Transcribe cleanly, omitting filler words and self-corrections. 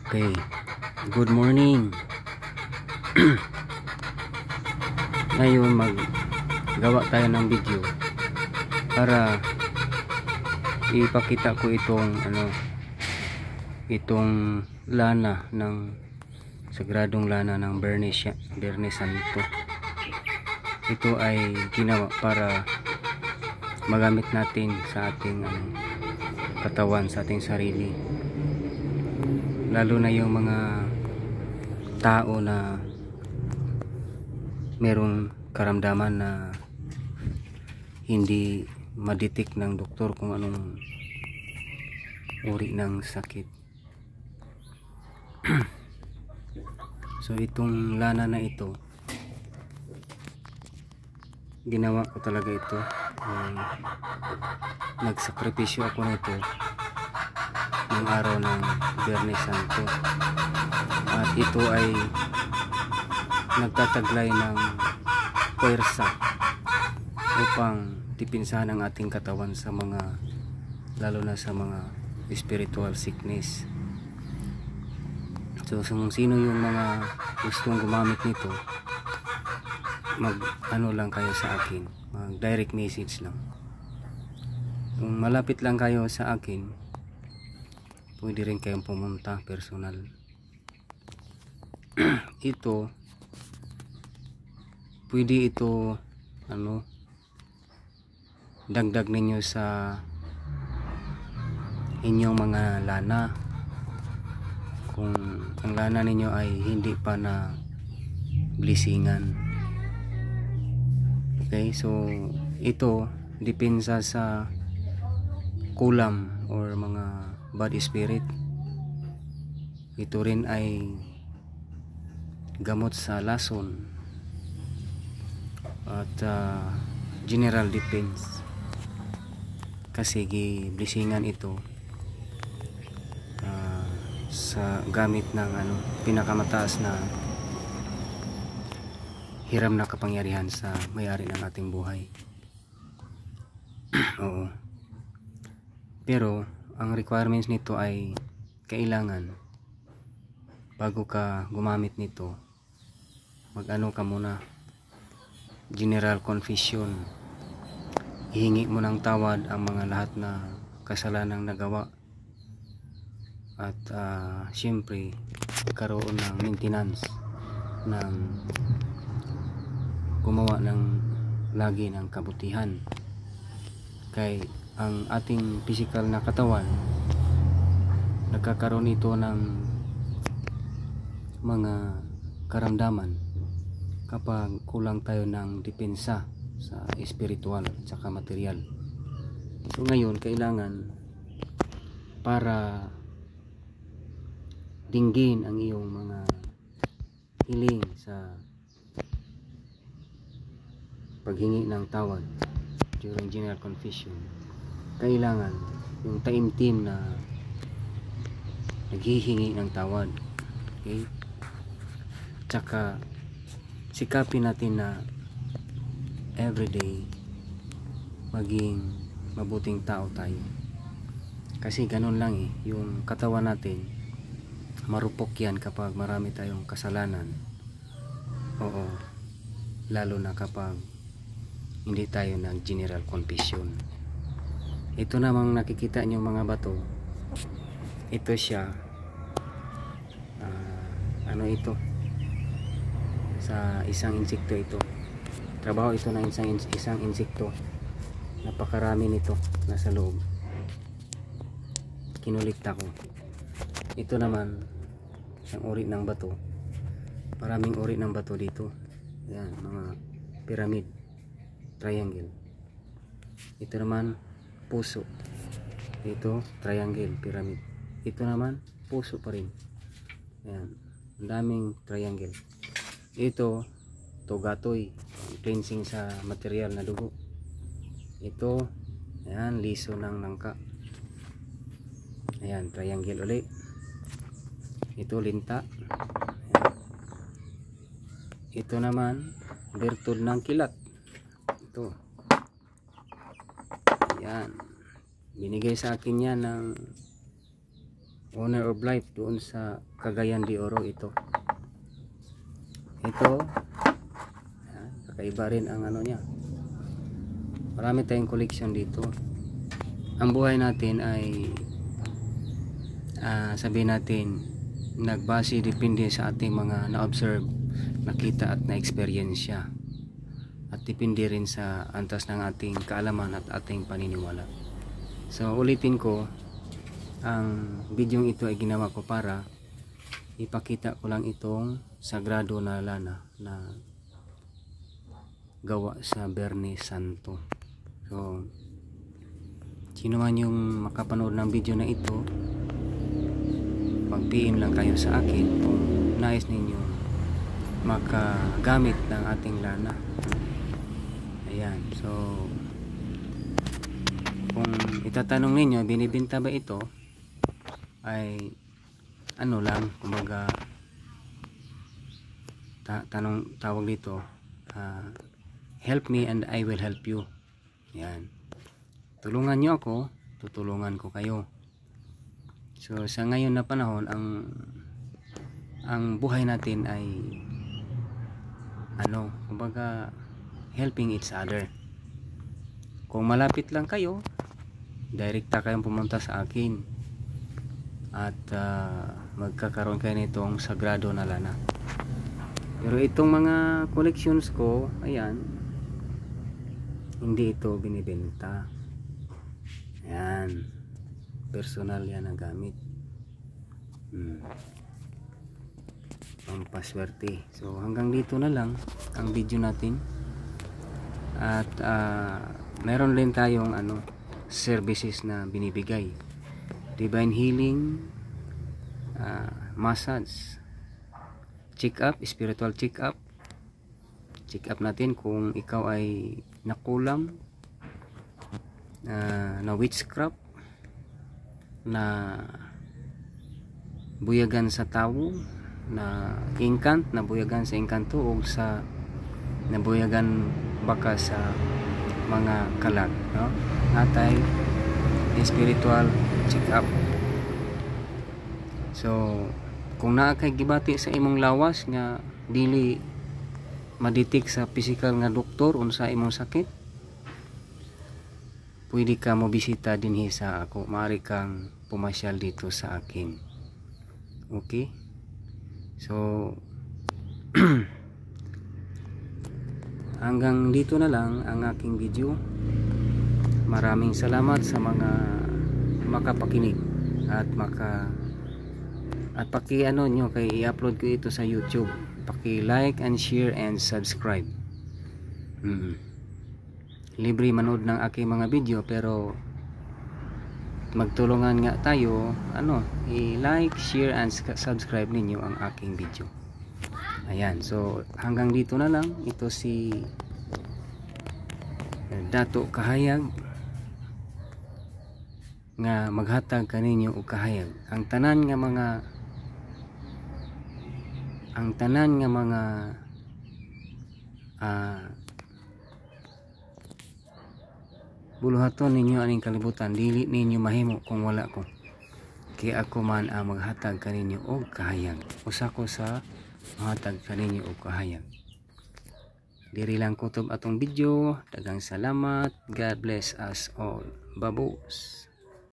Okay, good morning. Ngayon maggawa tayo ng video para ipakita ko itong lana ng sagradong lana ng Biyernes Santo. Ito ay ginawa para magamit natin sa ating katawan, sa ating sarili, lalo na yung mga tao na merong karamdaman na hindi madetect ng doktor kung anong uri ng sakit. So itong lana na ito, ginawa ko talaga ito. Nagsakripisyo ako nito ng araw ng Biyernes Santo, at ito ay nagtataglay ng puwersa upang tipinsahan ang ating katawan sa mga, lalo na sa mga spiritual sickness. So kung sino yung mga gustong gumamit nito, mag lang kayo sa akin, mag direct message lang. Kung malapit lang kayo sa akin, pwede rin kayong pumunta personal. Ito pwede ito dagdag ninyo sa inyong mga lana kung ang lana ninyo ay hindi pa na blessingan. Okay, so ito depensa sa kulam or mga bad spirit. Ito rin ay gamot sa lason at general defense, kasi blessingan ito sa gamit ng pinakamataas na hiram na kapangyarihan sa may-ari ng ating buhay. Oo. Pero ang requirements nito ay kailangan bago ka gumamit nito, ka muna, general confession. Hihingi mo ng tawad ang mga lahat na kasalanang nagawa, at syempre karoon ng maintenance ng gumawa ng lagi ng kabutihan, kay ang ating physical na katawan nagkakaroon ito ng mga karamdaman kapag kulang tayo ng depensa sa spiritual at saka material. So ngayon kailangan, para dinggin ang iyong mga hiling sa paghingi ng tawad during general confession, kailangan yung taimtim na naghihingi ng tawad. Okay, tsaka sikapin natin na everyday maging mabuting tao tayo, kasi ganun lang yung katawan natin, marupok yan kapag marami tayong kasalanan. Oo, lalo na kapag hindi tayo ng general confession. Ito namang nakikita nyo mga bato, ito siya ito sa isang insekto. Ito trabaho ito ng isang insekto. Napakarami nito nasa loob, kinulikta ko. Ito naman isang uri ng bato, maraming uri ng bato dito. Yan, mga pyramid, triangle. Ito naman puso, ito triangle, pyramid. Ito naman puso pa rin. Ayan, ang daming triangle. Ito togatoy, cleansing sa material na dugo. Ito, ayan, liso ng langka. Ayan, triangle ulit. Ito linta. Ayan. Ito naman bertud ng kilat. Ito, ayan, binigay sa akin yan ng owner of life doon sa Cagayan de Oro. Ito yan, kakaiba rin ang ano niya. Marami tayong collection dito. Ang buhay natin ay sabihin natin nagbase, depende sa ating mga na-observe, nakita at na-experience siya, at depende rin sa antas ng ating kaalaman at ating paniniwala. So ulitin ko, ang video ito ay ginawa ko para ipakita ko lang itong sagrado na lana na gawa sa Biyernes Santo. So sino man yung makapanood ng video na ito, mag-PM lang kayo sa akin kung nais ninyo makagamit ng ating lana. Ayan, so kung itatanong ninyo binibenta ba ito, ay ano lang, kumbaga tawag dito, help me and I will help you. Ayan, tulungan nyo ako, tutulungan ko kayo. So sa ngayon na panahon, ang buhay natin ay ano, kumbaga helping each other. Kung malapit lang kayo, direkta kayong pumunta sa akin at magkakaroon kayo nitong sagrado na lana. Pero itong mga collections ko, ayan, hindi ito binibenta. Ayan, personal yan ang gamit. Pampaswerte. So hanggang dito na lang ang video natin. At meron din tayong services na binibigay: divine healing, massage, check up, spiritual check up. Check up natin kung ikaw ay nakulam, na witchcraft, na buyagan sa tao, na incant, na buyagan sa inkanto, o sa nabuyagan baka sa mga kalag, no? Natay spiritual check up. So kung naa kay gibati sa imong lawas nga dili maditik sa physical nga doktor unsa imong sakit, pwede ka mo bisita dinhi sa ako. Maaari kang pumasyal dito sa akin. Okay? So hanggang dito na lang ang aking video. Maraming salamat sa mga makapakinig at paki-ano nyo, kay i-upload ko ito sa YouTube. Paki-like and share and subscribe. Libre manood ng aking mga video, pero magtulungan nga tayo, i-like, share and subscribe ninyo ang aking video. Ayan, so hanggang dito na lang. Ito si Dato Kahayag nga maghatag kaninyo og kahayag. Ang tanan nga mga buluhaton ninyo aning kalibutan, dili ninyo mahimo kung wala ko. Kaya ako man ang maghatag kaninyo og kahayag. Usa ko sa maghatag kaninyo og kahayag. Diri lang kutob atong video. Daghang salamat. God bless us all. Babos.